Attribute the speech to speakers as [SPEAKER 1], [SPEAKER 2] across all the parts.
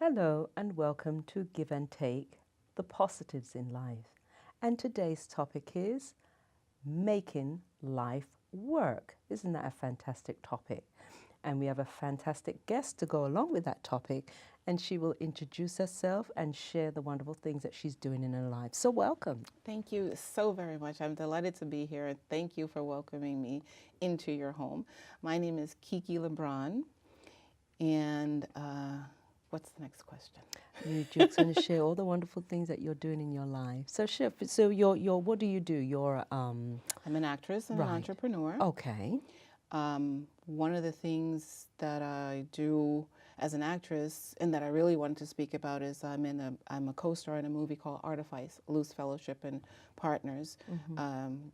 [SPEAKER 1] Hello and welcome to Give and Take, the positives in life. And today's topic is making life work. Isn't that a fantastic topic? And we have a fantastic guest to go along with that topic, and she will introduce herself and share the wonderful things that she's doing in her life. So welcome.
[SPEAKER 2] Thank you so very much. I'm delighted to be here, and thank you for welcoming me into your home. My name is Keke LiBron, and what's the next question?
[SPEAKER 1] You're just going to share all the wonderful things that you're doing in your life. So, so you're what do you do? You're
[SPEAKER 2] I'm an actress and an entrepreneur.
[SPEAKER 1] Okay.
[SPEAKER 2] One of the things that I do as an actress and that I really wanted to speak about is I'm a co-star in a movie called Artifice, Loose Fellowship and Partners,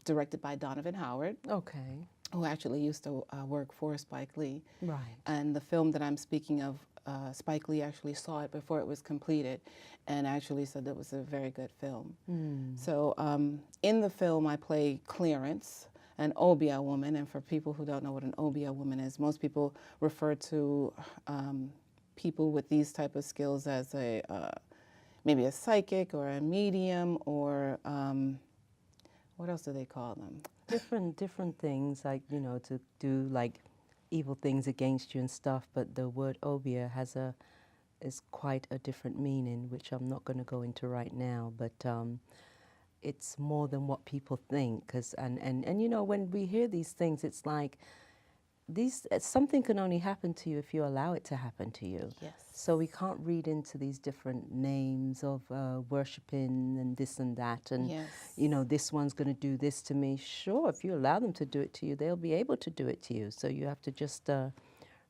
[SPEAKER 2] directed by Donovan Howard.
[SPEAKER 1] Okay.
[SPEAKER 2] Who actually used to work for Spike Lee.
[SPEAKER 1] Right.
[SPEAKER 2] And the film that I'm speaking of, Spike Lee actually saw it before it was completed and actually said that it was a very good film. So in the film I play Clarence, an Obia woman, and for people who don't know what an Obia woman is, most people refer to people with these type of skills as a maybe a psychic or a medium or what else do they call them?
[SPEAKER 1] Different things, like, you know, to do like evil things against you and stuff, but the word obia is quite a different meaning, which I'm not going to go into right now, but it's more than what people think, cause, and you know, when we hear these things, it's like something can only happen to you if you allow it to happen to you.
[SPEAKER 2] Yes.
[SPEAKER 1] So we can't read into these different names of worshiping and this and that, and
[SPEAKER 2] Yes.
[SPEAKER 1] you know, this one's going to do this to me. Sure, if you allow them to do it to you, they'll be able to do it to you. So you have to just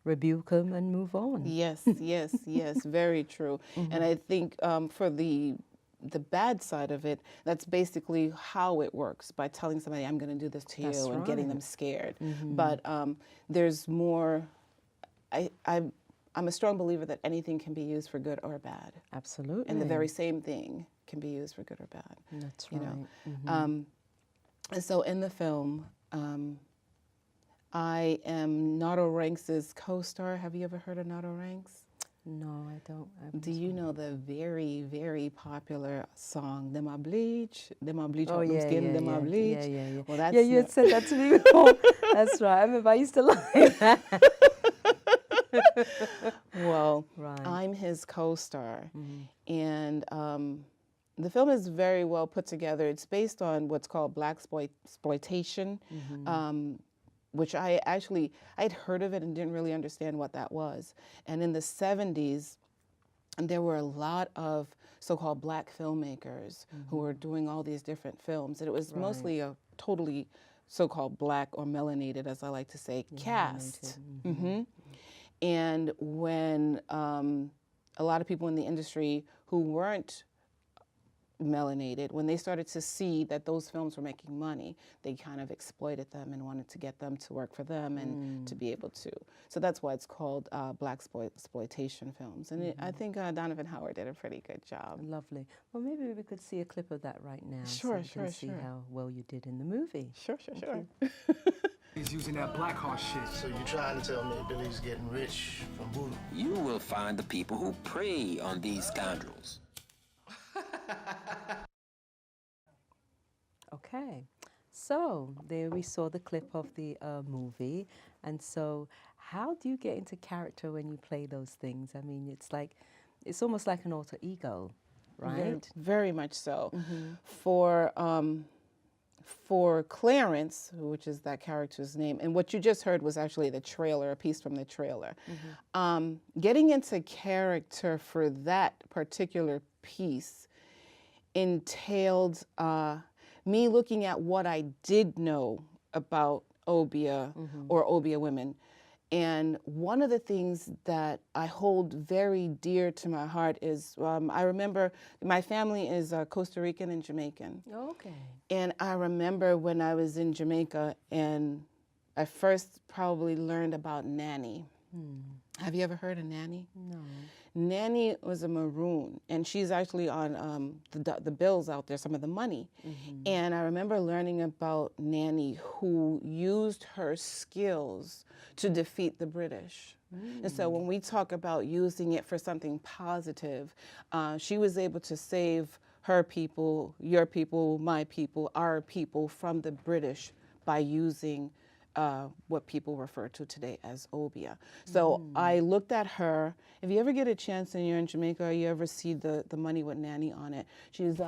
[SPEAKER 1] rebuke them and move on.
[SPEAKER 2] Yes, yes, yes, very true. And I think for the bad side of it, that's basically how it works, by telling somebody, I'm going to do this to
[SPEAKER 1] That's
[SPEAKER 2] you, and getting
[SPEAKER 1] right.
[SPEAKER 2] them scared. But there's more, I'm a strong believer that anything can be used for good or bad.
[SPEAKER 1] Absolutely.
[SPEAKER 2] And the very same thing can be used for good or bad.
[SPEAKER 1] That's
[SPEAKER 2] you
[SPEAKER 1] right.
[SPEAKER 2] know. And so in the film, I am Nato Ranks' co-star. Have you ever heard of Nato Ranks?
[SPEAKER 1] No, I don't.
[SPEAKER 2] Do you know the very, very popular song, "Dem a bleach,
[SPEAKER 1] Oh, yeah,
[SPEAKER 2] skin,
[SPEAKER 1] yeah,
[SPEAKER 2] dem a
[SPEAKER 1] yeah,
[SPEAKER 2] bleach"?
[SPEAKER 1] yeah, yeah, yeah.
[SPEAKER 2] Well, that's
[SPEAKER 1] Yeah, you had said that to me before. That's right. I remember I used to like that.
[SPEAKER 2] Well,
[SPEAKER 1] Right.
[SPEAKER 2] I'm his co-star, and the film is very well put together. It's based on what's called black exploitation, which I'd heard of it and didn't really understand what that was. And in the 70s, there were a lot of so-called black filmmakers who were doing all these different films. And it was mostly a totally so-called black or melanated, as I like to say, cast. And when a lot of people in the industry who weren't melanated, when they started to see that those films were making money, they kind of exploited them and wanted to get them to work for them and to be able to. So that's why it's called black exploitation films. And I think Donovan Howard did a pretty good job.
[SPEAKER 1] Lovely. Well, maybe we could see a clip of that right now.
[SPEAKER 2] Sure,
[SPEAKER 1] so we can see
[SPEAKER 2] sure.
[SPEAKER 1] how well you did in the movie.
[SPEAKER 2] Sure.
[SPEAKER 3] He's using that black heart shit.
[SPEAKER 4] So you're trying to tell me Billy's getting rich from voodoo?
[SPEAKER 5] You will find the people who prey on these scoundrels.
[SPEAKER 1] Okay, so there we saw the clip of the movie. And so how do you get into character when you play those things? I mean, it's almost like an alter ego, right?
[SPEAKER 2] Very much so. For Clarence, which is that character's name, and what you just heard was actually the trailer, a piece from the trailer. Getting into character for that particular piece entailed me looking at what I did know about Obia or Obia women. And one of the things that I hold very dear to my heart is, I remember my family is Costa Rican and Jamaican.
[SPEAKER 1] Okay.
[SPEAKER 2] And I remember when I was in Jamaica and I first probably learned about Nanny. Have you ever heard of Nanny?
[SPEAKER 1] No.
[SPEAKER 2] Nanny was a Maroon, and she's actually on the bills out there, some of the money. And I remember learning about Nanny, who used her skills to defeat the British. And so when we talk about using it for something positive, she was able to save her people, your people, my people, our people from the British by using what people refer to today as obia. So I looked at her. If you ever get a chance and you're in Jamaica, you ever see the Money with Nanny on it, she's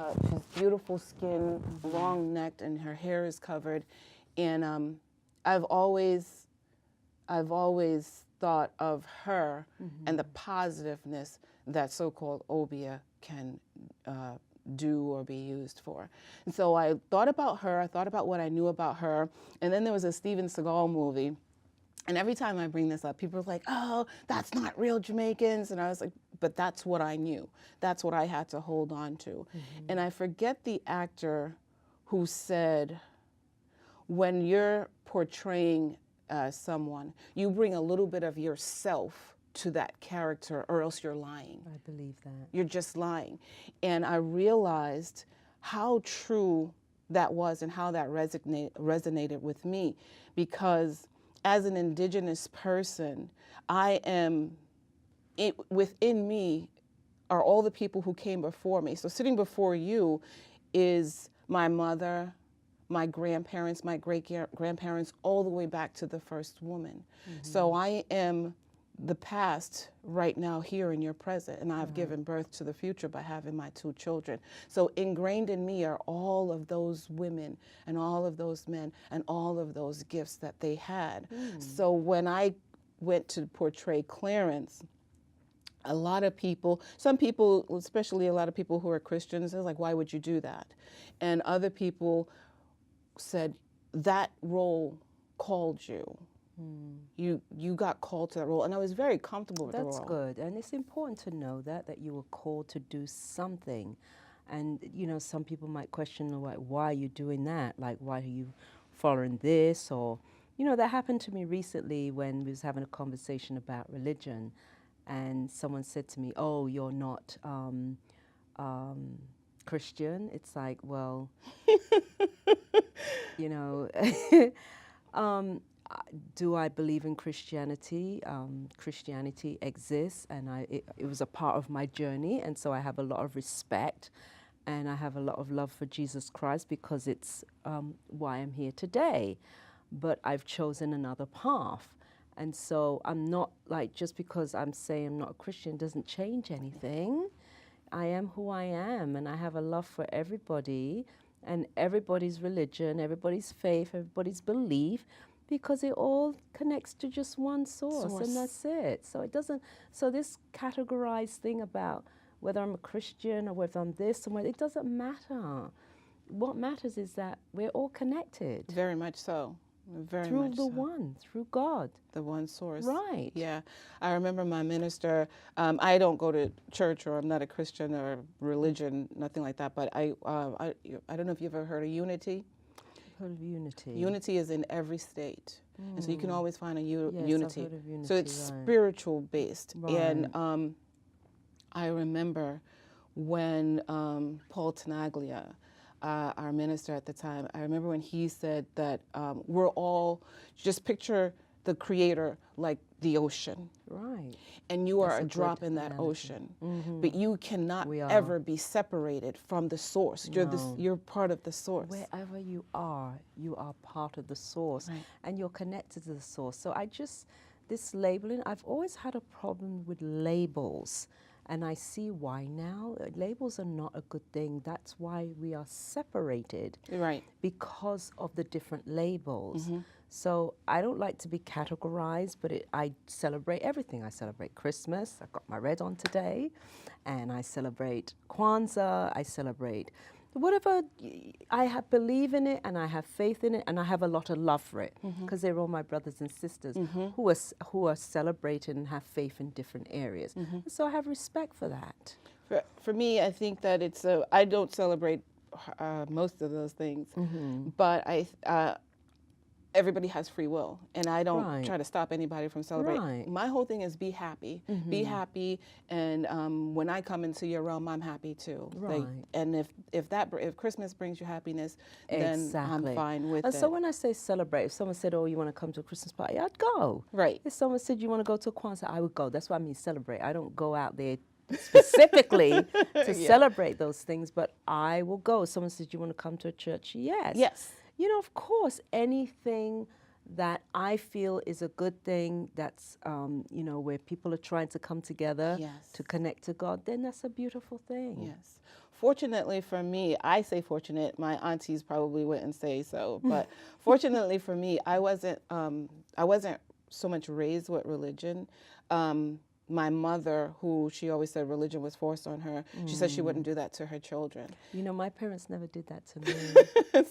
[SPEAKER 2] beautiful skin, long necked, and her hair is covered. And I've always thought of her and the positiveness that so-called obia can do or be used for. And so I thought about her, I thought about what I knew about her, and then there was a Steven Seagal movie, and every time I bring this up, people are like, oh, that's not real Jamaicans, and I was like, but that's what I knew. That's what I had to hold on to. And I forget the actor who said, when you're portraying someone, you bring a little bit of yourself to that character, or else you're lying.
[SPEAKER 1] I believe that.
[SPEAKER 2] You're just lying. And I realized how true that was and how that resonated with me, because as an indigenous person, within me are all the people who came before me. So sitting before you is my mother, my grandparents, my great-grandparents, all the way back to the first woman. So I am the past right now here in your present, and I've given birth to the future by having my 2 children. So ingrained in me are all of those women and all of those men and all of those gifts that they had. So when I went to portray Clarence, a lot of people, some people, especially a lot of people who are Christians, they're like, why would you do that? And other people said, that role called you. You got called to that role, and I was very comfortable with the role.
[SPEAKER 1] That's good, and it's important to know that you were called to do something. And you know, some people might question, like, why are you doing that? Like, why are you following this? Or, you know, that happened to me recently when we was having a conversation about religion, and someone said to me, "Oh, you're not Christian." It's like, well, you know. Do I believe in Christianity? Christianity exists, and it was a part of my journey, and so I have a lot of respect, and I have a lot of love for Jesus Christ, because it's why I'm here today. But I've chosen another path, and so I'm not, like, just because I'm saying I'm not a Christian doesn't change anything. I am who I am, and I have a love for everybody, and everybody's religion, everybody's faith, everybody's belief, because it all connects to just one source, and that's it. So it doesn't, so this categorized thing about whether I'm a Christian or whether I'm this and whether, it doesn't matter. What matters is that we're all connected.
[SPEAKER 2] Very much so. Very
[SPEAKER 1] through
[SPEAKER 2] much
[SPEAKER 1] the
[SPEAKER 2] so.
[SPEAKER 1] one, through God.
[SPEAKER 2] The one source.
[SPEAKER 1] Right.
[SPEAKER 2] Yeah. I remember my minister, I don't go to church, or I'm not a Christian or religion, nothing like that, but I don't know if you've ever heard of Unity.
[SPEAKER 1] Heard of Unity.
[SPEAKER 2] Unity is in every state. And so you can always find a
[SPEAKER 1] Yes,
[SPEAKER 2] unity.
[SPEAKER 1] I've heard of Unity.
[SPEAKER 2] So it's
[SPEAKER 1] right.
[SPEAKER 2] spiritual based.
[SPEAKER 1] Right.
[SPEAKER 2] And I remember when Paul Tenaglia, our minister at the time, I remember when he said that we're all, just picture the Creator like the ocean.
[SPEAKER 1] Right.
[SPEAKER 2] And you are
[SPEAKER 1] That's
[SPEAKER 2] a
[SPEAKER 1] a
[SPEAKER 2] drop
[SPEAKER 1] good
[SPEAKER 2] in that
[SPEAKER 1] analogy.
[SPEAKER 2] ocean. But you cannot
[SPEAKER 1] We are.
[SPEAKER 2] ever be separated from the source. You're
[SPEAKER 1] No.
[SPEAKER 2] you're part of the source.
[SPEAKER 1] Wherever you are part of the source,
[SPEAKER 2] Right.
[SPEAKER 1] and you're connected to the source. So this labeling, I've always had a problem with labels, and I see why now. Labels are not a good thing. That's why we are separated.
[SPEAKER 2] Right.
[SPEAKER 1] Because of the different labels. So I don't like to be categorized, but I celebrate everything. I celebrate Christmas. I've got my red on today. And I celebrate Kwanzaa. I celebrate whatever. I believe in it, and I have faith in it, and I have a lot of love for it, because they're all my brothers and sisters who are celebrating and have faith in different areas. So I have respect for that.
[SPEAKER 2] For me, I think that I don't celebrate most of those things, but everybody has free will, and I don't
[SPEAKER 1] Right.
[SPEAKER 2] try to stop anybody from celebrating.
[SPEAKER 1] Right.
[SPEAKER 2] My whole thing is be happy, be happy, and when I come into your realm, I'm happy too.
[SPEAKER 1] Right.
[SPEAKER 2] And if Christmas brings you happiness, then
[SPEAKER 1] Exactly.
[SPEAKER 2] I'm fine with
[SPEAKER 1] and
[SPEAKER 2] it.
[SPEAKER 1] so when I say celebrate, if someone said, "Oh, you want to come to a Christmas party?" I'd go.
[SPEAKER 2] Right.
[SPEAKER 1] If someone said, "You want to go to a concert?" I would go. That's what I mean celebrate. I don't go out there specifically to celebrate those things, but I will go. If someone says, "You want to come to a church?" Yes.
[SPEAKER 2] Yes.
[SPEAKER 1] You know, of course, anything that I feel is a good thing, that's, you know, where people are trying to come together
[SPEAKER 2] Yes.
[SPEAKER 1] to connect to God, then that's a beautiful thing.
[SPEAKER 2] Yes. Fortunately for me, I say fortunate, my aunties probably wouldn't say so, but fortunately for me, I wasn't so much raised with religion. My mother, who she always said religion was forced on her, she said she wouldn't do that to her children.
[SPEAKER 1] You know, my parents never did that to me.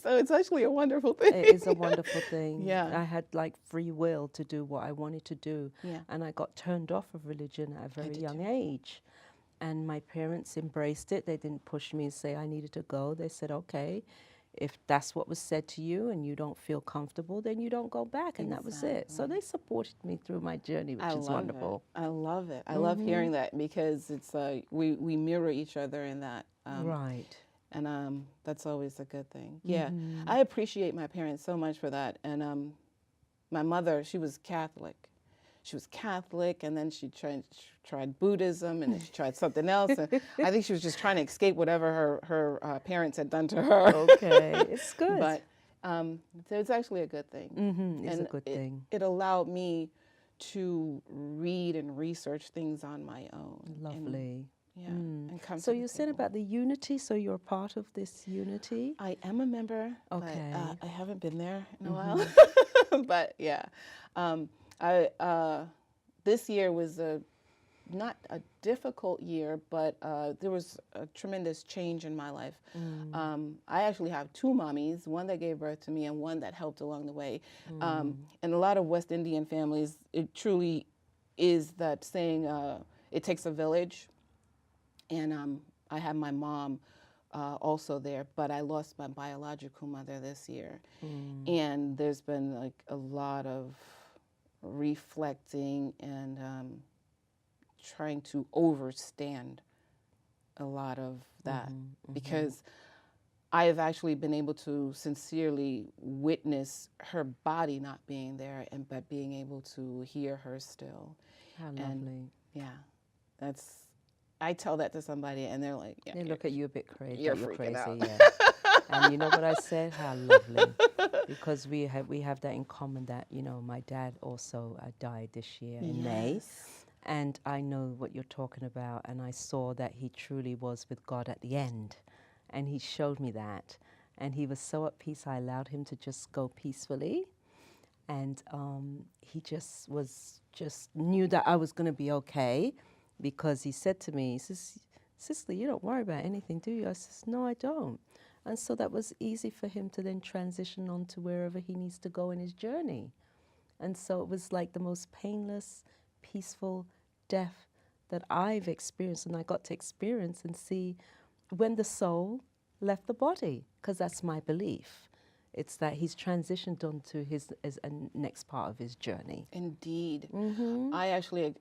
[SPEAKER 2] So it's actually a wonderful thing.
[SPEAKER 1] It is a wonderful thing.
[SPEAKER 2] Yeah.
[SPEAKER 1] I had like free will to do what I wanted to do.
[SPEAKER 2] Yeah.
[SPEAKER 1] And I got turned off of religion at a very
[SPEAKER 2] did
[SPEAKER 1] young age. And my parents embraced it. They didn't push me and say I needed to go. They said, okay, if that's what was said to you and you don't feel comfortable, then you don't go back. And that was it. So they supported me through my journey, which is wonderful.
[SPEAKER 2] I love it. I love hearing that, because it's we mirror each other in that.
[SPEAKER 1] Right.
[SPEAKER 2] And that's always a good thing. Yeah, I appreciate my parents so much for that. And my mother, she was Catholic. She was Catholic, and then she tried Buddhism, and then she tried something else. And I think she was just trying to escape whatever her parents had done to her.
[SPEAKER 1] Okay, it's good.
[SPEAKER 2] But so it's actually a good thing.
[SPEAKER 1] It's a good thing.
[SPEAKER 2] It allowed me to read and research things on my own.
[SPEAKER 1] Lovely.
[SPEAKER 2] And come
[SPEAKER 1] So
[SPEAKER 2] to the
[SPEAKER 1] you said
[SPEAKER 2] table.
[SPEAKER 1] about the unity, so you're a part of this unity?
[SPEAKER 2] I am a member,
[SPEAKER 1] Okay.
[SPEAKER 2] but I haven't been there in a while. But yeah, this year was not a difficult year, but there was a tremendous change in my life. I actually have two mommies, one that gave birth to me and one that helped along the way. And a lot of West Indian families, it truly is that saying, it takes a village. And I have my mom also there, but I lost my biological mother this year. And there's been like a lot of reflecting and trying to overstand a lot of that, because I have actually been able to sincerely witness her body not being there, but being able to hear her still.
[SPEAKER 1] How lovely.
[SPEAKER 2] Yeah, I tell that to somebody and they're like, yeah,
[SPEAKER 1] They look at you a bit crazy.
[SPEAKER 2] you're
[SPEAKER 1] You're
[SPEAKER 2] freaking
[SPEAKER 1] crazy,
[SPEAKER 2] out.
[SPEAKER 1] yeah. And you know what I said? How lovely. Because we have that in common, that, you know, my dad also died this year in May.
[SPEAKER 2] Yes.
[SPEAKER 1] And I know what you're talking about, and I saw that he truly was with God at the end. And he showed me that. And he was so at peace, I allowed him to just go peacefully. And he just knew that I was going to be okay, because he said to me, he says, "Sister, you don't worry about anything, do you?" I says, "No, I don't." And so that was easy for him to then transition on to wherever he needs to go in his journey. And so it was like the most painless, peaceful death that I've experienced, and I got to experience and see when the soul left the body, because that's my belief. It's that he's transitioned on to his next part of his journey.
[SPEAKER 2] Indeed. I actually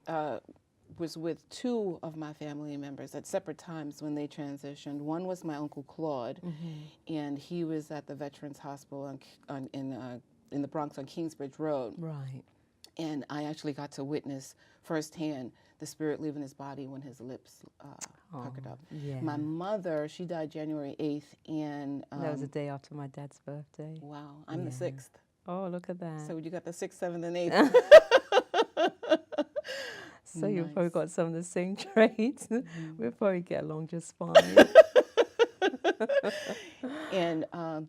[SPEAKER 2] was with two of my family members at separate times when they transitioned. One was my Uncle Claude, and he was at the Veterans Hospital in the Bronx on Kingsbridge Road.
[SPEAKER 1] Right.
[SPEAKER 2] And I actually got to witness firsthand the spirit leaving his body when his lips puckered up.
[SPEAKER 1] Yeah.
[SPEAKER 2] My mother, she died January 8th, and
[SPEAKER 1] That was the day after my dad's birthday.
[SPEAKER 2] wow, I'm the 6th.
[SPEAKER 1] Oh, look at that.
[SPEAKER 2] So you got the 6th, 7th, and 8th.
[SPEAKER 1] So you've probably got some of the same traits. We'll probably get along just fine.
[SPEAKER 2] And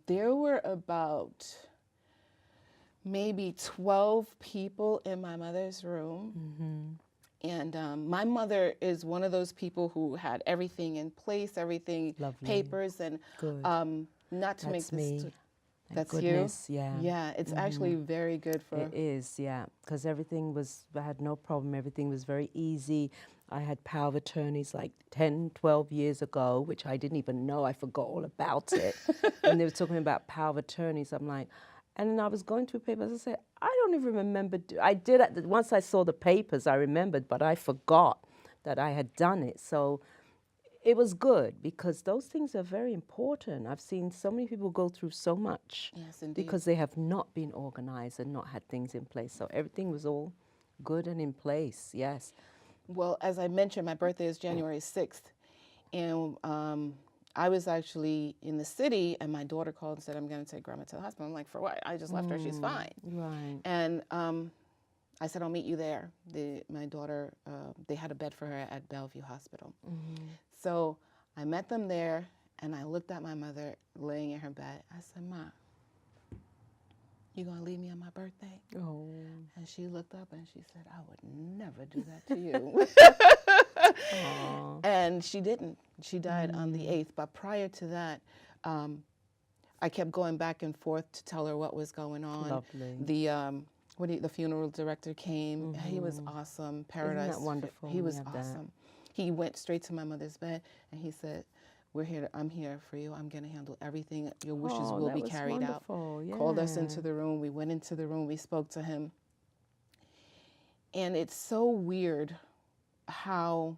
[SPEAKER 2] there were about maybe 12 people in my mother's room. And my mother is one of those people who had everything in place, everything,
[SPEAKER 1] Lovely.
[SPEAKER 2] papers, and
[SPEAKER 1] Good.
[SPEAKER 2] not to make
[SPEAKER 1] That's
[SPEAKER 2] this.
[SPEAKER 1] me.
[SPEAKER 2] That's
[SPEAKER 1] goodness,
[SPEAKER 2] you.
[SPEAKER 1] yeah.
[SPEAKER 2] Yeah, it's actually very good for.
[SPEAKER 1] It is, yeah, because everything was, I had no problem. Everything was very easy. I had power of attorneys like 10, 12 years ago, which I didn't even know. I forgot all about it. And they were talking about power of attorneys. I'm like, And then I was going through papers. I said, I don't even remember. I did once I saw the papers, I remembered, but I forgot that I had done it. So it was good because those things are very important. I've seen so many people go through so much
[SPEAKER 2] Yes, indeed.
[SPEAKER 1] because they have not been organized and not had things in place. So everything was all good and in place. Yes.
[SPEAKER 2] Well, as I mentioned, my birthday is January 6th. And I was actually in the city, and my daughter called and said, I'm going to take Grandma to the hospital. I'm like, for what? I just left her. She's fine.
[SPEAKER 1] Right.
[SPEAKER 2] And I said, I'll meet you there. My daughter, they had a bed for her at Bellevue Hospital. So I met them there, and I looked at my mother laying in her bed. I said, Ma, you going to leave me on my birthday?
[SPEAKER 1] Oh.
[SPEAKER 2] And she looked up and she said, I would never do that to you. And she didn't. She died on the 8th. But prior to that, I kept going back and forth to tell her what was going on.
[SPEAKER 1] Lovely.
[SPEAKER 2] The funeral director came. He was awesome. Paradise.
[SPEAKER 1] Isn't that wonderful?
[SPEAKER 2] He was
[SPEAKER 1] We have
[SPEAKER 2] awesome. He went straight to my mother's bed and he said, I'm here for you. I'm going to handle everything. Your wishes will be carried out.
[SPEAKER 1] Yeah.
[SPEAKER 2] Called us into the room. We went into the room. We spoke to him. And it's so weird how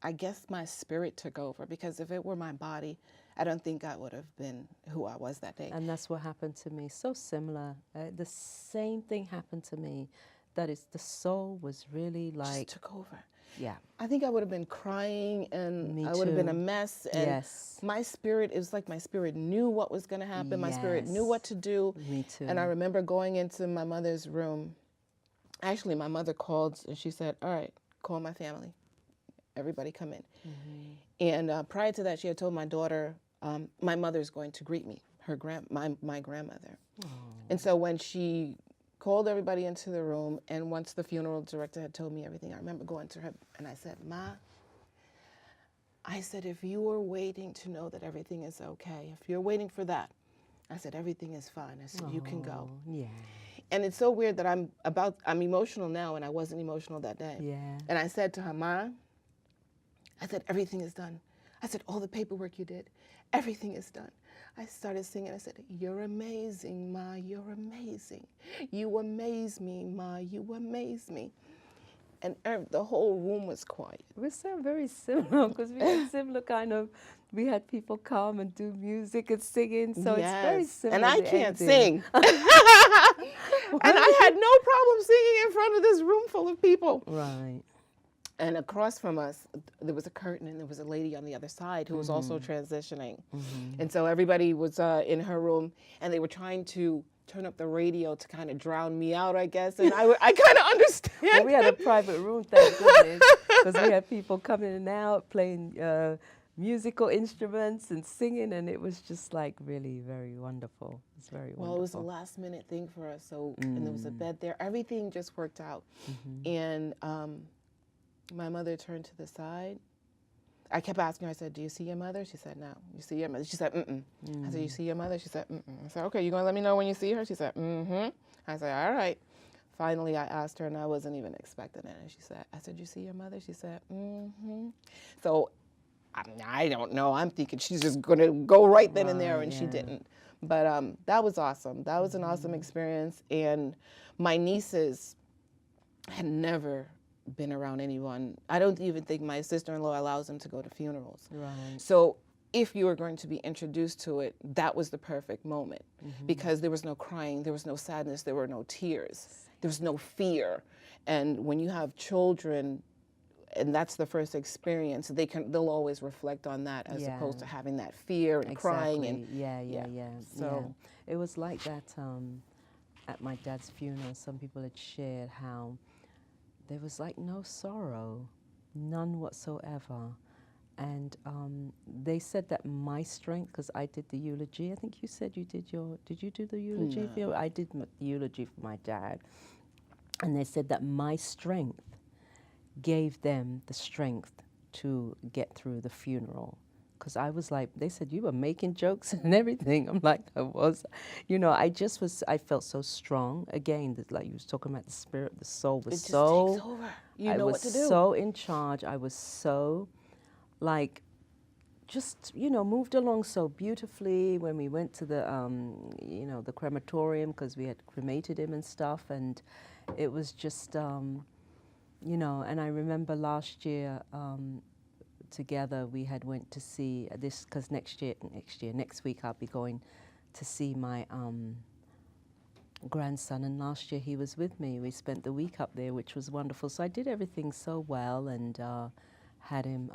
[SPEAKER 2] I guess my spirit took over, because if it were my body, I don't think I would have been who I was that day.
[SPEAKER 1] And that's what happened to me. So similar. The same thing happened to me. That is, the soul was really like...
[SPEAKER 2] Just took over.
[SPEAKER 1] Yeah.
[SPEAKER 2] I think I would have been crying, and
[SPEAKER 1] Me
[SPEAKER 2] I would have been
[SPEAKER 1] too.
[SPEAKER 2] a mess. And
[SPEAKER 1] Yes.
[SPEAKER 2] my spirit, it was like my spirit knew what was going to happen. My spirit knew what to do.
[SPEAKER 1] Me too.
[SPEAKER 2] And I remember going into my mother's room. Actually, my mother called and she said, all right, call my family. Everybody come in. And prior to that, she had told my daughter, my mother's going to greet me, my grandmother. And so when she called everybody into the room, and once the funeral director had told me everything, I remember going to her and I said, Ma, I said, if you were waiting to know that everything is okay, if you're waiting for that, I said, everything is fine. I said, you can go.
[SPEAKER 1] Yeah.
[SPEAKER 2] And it's so weird that I'm emotional now, and I wasn't emotional that day.
[SPEAKER 1] Yeah.
[SPEAKER 2] And I said to her, Ma, I said, everything is done. I said, all the paperwork you did, everything is done. I started singing. I said, you're amazing, Ma, you're amazing. You amaze me, Ma, you amaze me. And the whole room was quiet.
[SPEAKER 1] We sound very similar because we had similar kind of, we had people come and do music and singing, so it's very similar.
[SPEAKER 2] And I
[SPEAKER 1] the
[SPEAKER 2] can't
[SPEAKER 1] ending.
[SPEAKER 2] sing. And I had no problem singing in front of this room full of people.
[SPEAKER 1] Right.
[SPEAKER 2] And across from us, there was a curtain, and there was a lady on the other side who was also transitioning. And so everybody was in her room, and they were trying to turn up the radio to kind of drown me out, I guess. And I kind of understand.
[SPEAKER 1] Well, we had a private room, thank goodness, because we had people coming in and out, playing musical instruments and singing, and it was just like really very wonderful. It's very wonderful.
[SPEAKER 2] Well, it was a last minute thing for us. So, and there was a bed there. Everything just worked out. And my mother turned to the side. I kept asking her, I said, do you see your mother? She said, no. You see your mother? She said, mm-mm. I said, you see your mother? She said, mm-mm. I said, okay, you going to let me know when you see her? She said, mm-hmm. I said, all right. Finally, I asked her, and I wasn't even expecting it. And I said, you see your mother? She said, mm-hmm. So I don't know. I'm thinking she's just going to go right then and there, and she didn't. But that was awesome. That was an awesome experience. And my nieces had never been around anyone. I don't even think my sister-in-law allows them to go to funerals.
[SPEAKER 1] Right.
[SPEAKER 2] So if you were going to be introduced to it, that was the perfect moment, because there was no crying, there was no sadness, there were no tears, there was no fear. And when you have children, and that's the first experience, they'll always reflect on that as opposed to having that fear and crying. And
[SPEAKER 1] So it was like that at my dad's funeral. Some people had shared how there was like no sorrow, none whatsoever. And they said that my strength, because I did the eulogy, I think you said you did you do the eulogy?
[SPEAKER 2] No.
[SPEAKER 1] I did the eulogy for my dad. And they said that my strength gave them the strength to get through the funeral. Because I was like, they said, you were making jokes and everything. I'm like, I was. You know, I felt so strong. Again, like you was talking about the spirit, the soul was
[SPEAKER 2] it just takes over. You know what to do.
[SPEAKER 1] I was so in charge. I was so, like, just, you know, moved along so beautifully when we went to the, you know, the crematorium, because we had cremated him and stuff, and it was just, you know, and I remember last year together we had went to see this, because next week I'll be going to see my grandson, and last year he was with me. We spent the week up there, which was wonderful. So I did everything so well, and had him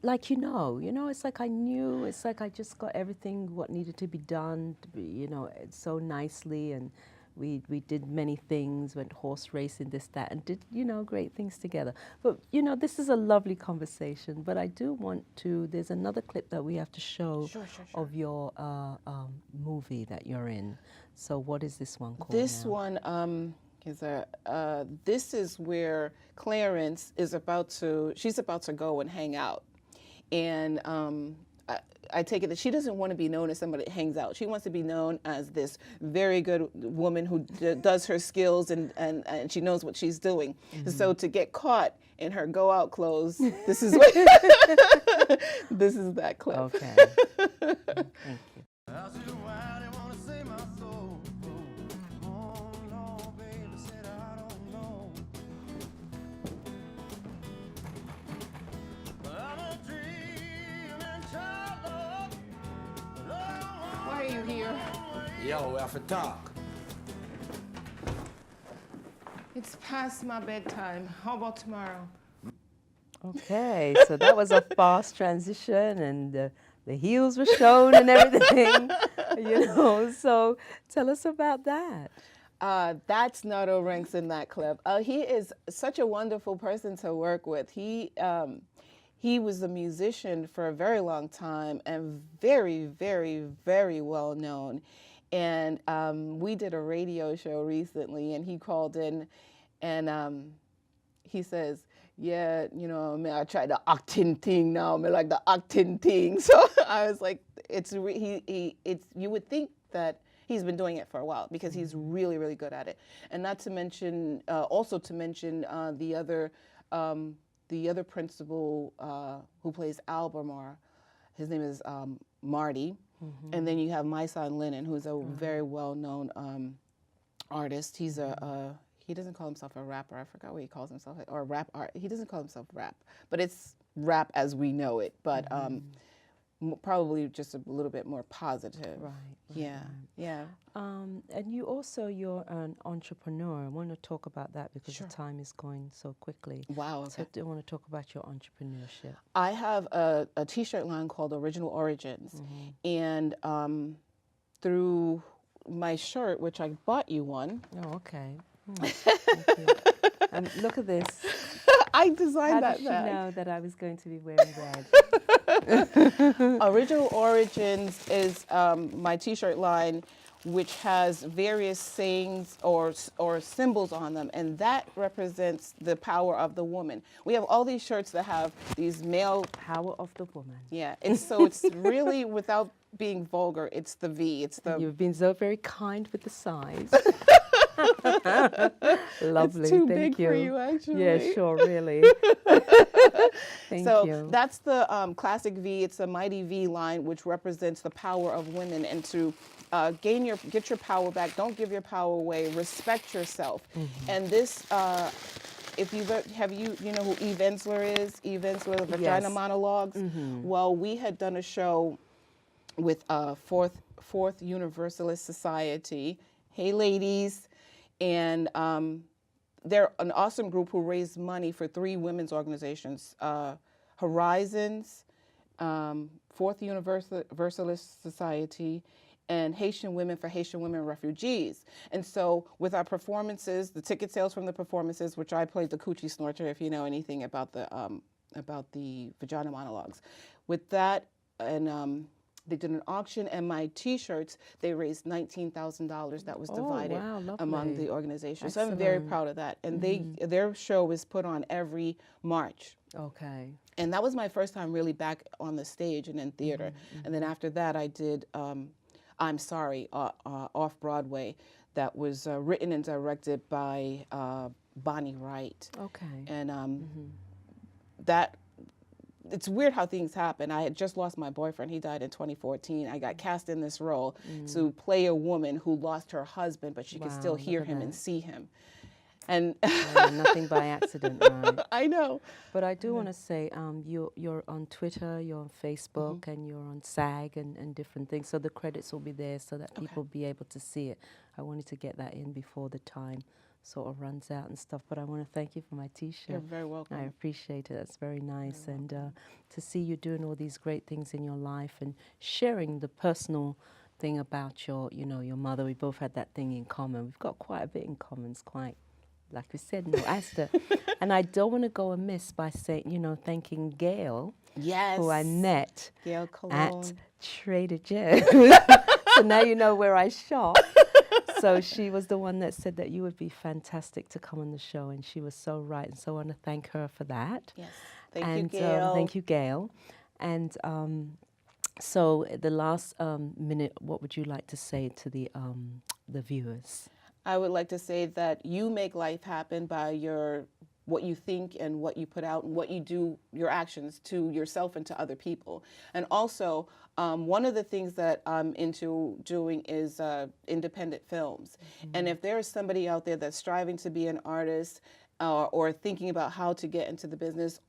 [SPEAKER 1] like, you know, it's like I knew, it's like I just got everything what needed to be done, you know, so nicely, and we did many things, went horse racing, this, that, and did, you know, great things together. But, you know, this is a lovely conversation, but I do want to, there's another clip that we have to show of your movie that you're in. So what is this one called
[SPEAKER 2] This
[SPEAKER 1] now?
[SPEAKER 2] one this is where Clarence is she's about to go and hang out. And I take it that she doesn't want to be known as somebody that hangs out. She wants to be known as this very good woman who does her skills and she knows what she's doing. So to get caught in her go out clothes, this is what this is that clip.
[SPEAKER 1] Okay. Thank you.
[SPEAKER 2] Why are you here?
[SPEAKER 6] Yo, we have to talk.
[SPEAKER 2] It's past my bedtime. How about tomorrow?
[SPEAKER 1] Okay, so that was a fast transition, and the heels were shown and everything, you know. So tell us about that.
[SPEAKER 2] That's Nardo Ranks in that clip. He is such a wonderful person to work with. He was a musician for a very long time and very, very, very well known. And we did a radio show recently, and he called in, and he says, yeah, you know, I tried the octane thing now, I like the octane thing. So I was like, you would think that he's been doing it for a while, because he's really, really good at it. And not to mention, also to mention the other principal who plays Albemarle, his name is Marty. And then you have my son Lennon, who's a very well-known artist. He's he doesn't call himself a rapper. I forgot what he calls himself, or rap art. He doesn't call himself rap, but it's rap as we know it. But probably just a little bit more positive.
[SPEAKER 1] Right.
[SPEAKER 2] Yeah. Yeah.
[SPEAKER 1] And you're an entrepreneur. I want to talk about that because the time is going so quickly.
[SPEAKER 2] Wow. Okay.
[SPEAKER 1] So I want to talk about your entrepreneurship.
[SPEAKER 2] I have a T-shirt line called Original Origins, and through my shirt, which I bought you one.
[SPEAKER 1] Oh, okay. Thank you. And look at this.
[SPEAKER 2] I designed that
[SPEAKER 1] bag.
[SPEAKER 2] bag.
[SPEAKER 1] How did she know that I was going to be wearing red?
[SPEAKER 2] Original Origins is my T-shirt line, which has various sayings or symbols on them, and that represents the power of the woman. We have all these shirts that have these male
[SPEAKER 1] Power of the woman.
[SPEAKER 2] Yeah, it's really, without being vulgar, it's the V. It's the.
[SPEAKER 1] You've been so very kind with the size. Lovely.
[SPEAKER 2] It's too
[SPEAKER 1] Thank
[SPEAKER 2] big
[SPEAKER 1] you.
[SPEAKER 2] for you, actually.
[SPEAKER 1] Yeah, sure, really. Thank you.
[SPEAKER 2] That's the classic V. It's a mighty V line, which represents the power of women, and to get your power back. Don't give your power away. Respect yourself. And this, if you know who Eve Ensler is? Eve Ensler, the Vagina Monologues. Well, we had done a show with Fourth Universalist Society. Hey, ladies. And they're an awesome group who raised money for 3 women's organizations, Horizons, Fourth Universalist Society, and Haitian Women for Haitian Women Refugees. And so with our performances, the ticket sales from the performances, which I played the Coochie Snorter, if you know anything about the Vagina Monologues. With that, and they did an auction, and my T-shirts, they raised $19,000 that was divided among the organization. So I'm very proud of that. And their show is put on every March.
[SPEAKER 1] Okay.
[SPEAKER 2] And that was my first time really back on the stage and in theater. And then after that, I did I'm Sorry off Broadway, that was written and directed by Bonnie Wright.
[SPEAKER 1] Okay.
[SPEAKER 2] And that it's weird how things happen. I had just lost my boyfriend. He died in 2014. I got cast in this role to play a woman who lost her husband, but she could still
[SPEAKER 1] Wow,
[SPEAKER 2] hear
[SPEAKER 1] look at
[SPEAKER 2] him and
[SPEAKER 1] that.
[SPEAKER 2] see him. And
[SPEAKER 1] Nothing by accident, right?
[SPEAKER 2] I know.
[SPEAKER 1] But I do want to say you're on Twitter, you're on Facebook, and you're on SAG and different things. So the credits will be there so that people will be able to see it. I wanted to get that in before the time sort of runs out and stuff. But I want to thank you for my T-shirt.
[SPEAKER 2] You're very welcome.
[SPEAKER 1] I appreciate it. That's very nice. And to see you doing all these great things in your life and sharing the personal thing about your mother. We both had that thing in common. We've got quite a bit in common. It's quite, like we said, no Asta. And I don't want to go amiss by saying, thanking Gail,
[SPEAKER 2] Yes.
[SPEAKER 1] who I met
[SPEAKER 2] Gail
[SPEAKER 1] at
[SPEAKER 2] Cologne.
[SPEAKER 1] Trader Joe's. So now you know where I shop. So she was the one that said that you would be fantastic to come on the show, and she was so right. And so I want to thank her for that.
[SPEAKER 2] Yes. Thank you, Gail.
[SPEAKER 1] Thank you, Gail. And so the last minute, what would you like to say to the viewers?
[SPEAKER 2] I would like to say that you make life happen by what you think and what you put out and what you do, your actions to yourself and to other people. And also, one of the things that I'm into doing is independent films. And if there is somebody out there that's striving to be an artist or thinking about how to get into the business,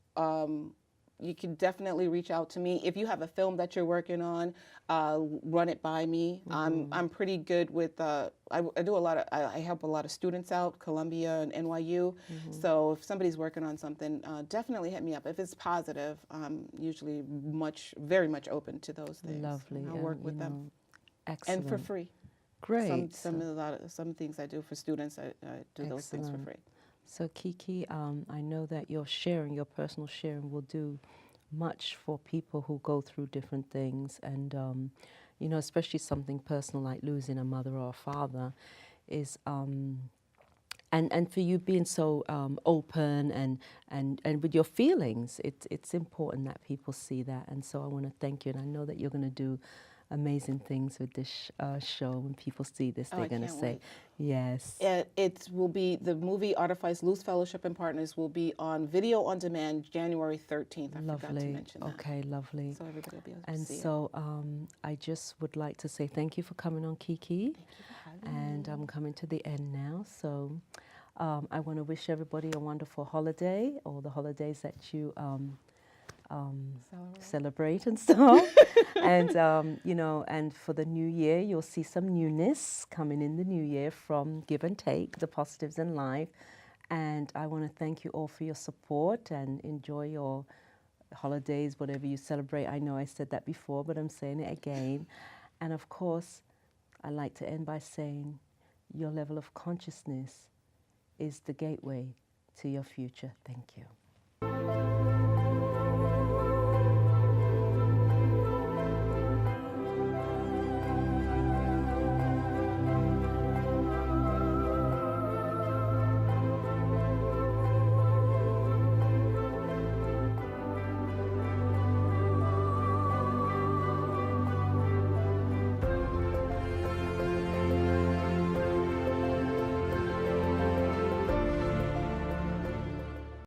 [SPEAKER 2] you can definitely reach out to me. If you have a film that you're working on, run it by me. I'm pretty good with, I do a lot of, I help a lot of students out, Columbia and NYU. So if somebody's working on something, definitely hit me up. If it's positive, I'm usually very much open to those things.
[SPEAKER 1] Lovely.
[SPEAKER 2] I'll work with them.
[SPEAKER 1] Excellent.
[SPEAKER 2] And for free.
[SPEAKER 1] Great.
[SPEAKER 2] Some things I do for students, I do those things for free.
[SPEAKER 1] So Keke, I know that your personal sharing will do much for people who go through different things, and especially something personal like losing a mother or a father is and for you being so open and with your feelings, it's important that people see that. And so I want to thank you, and I know that you're going to do amazing things with this show. When people see this, they're going to say,
[SPEAKER 2] wait.
[SPEAKER 1] yes.
[SPEAKER 2] It will be, the movie Artifice Loose Fellowship and Partners will be on video on demand January 13th. I forgot to mention that.
[SPEAKER 1] Okay, lovely.
[SPEAKER 2] So everybody will be able to
[SPEAKER 1] And
[SPEAKER 2] see
[SPEAKER 1] so I just would like to say thank you for coming on, Keke.
[SPEAKER 2] Thank you for having me.
[SPEAKER 1] And I'm coming to the end now. So I want to wish everybody a wonderful holiday, or the holidays that you celebrate and stuff. And, and for the new year, you'll see some newness coming in the new year from Give and Take, the Positives in Life. And I want to thank you all for your support, and enjoy your holidays, whatever you celebrate. I know I said that before, but I'm saying it again. And of course, I like to end by saying your level of consciousness is the gateway to your future. Thank you.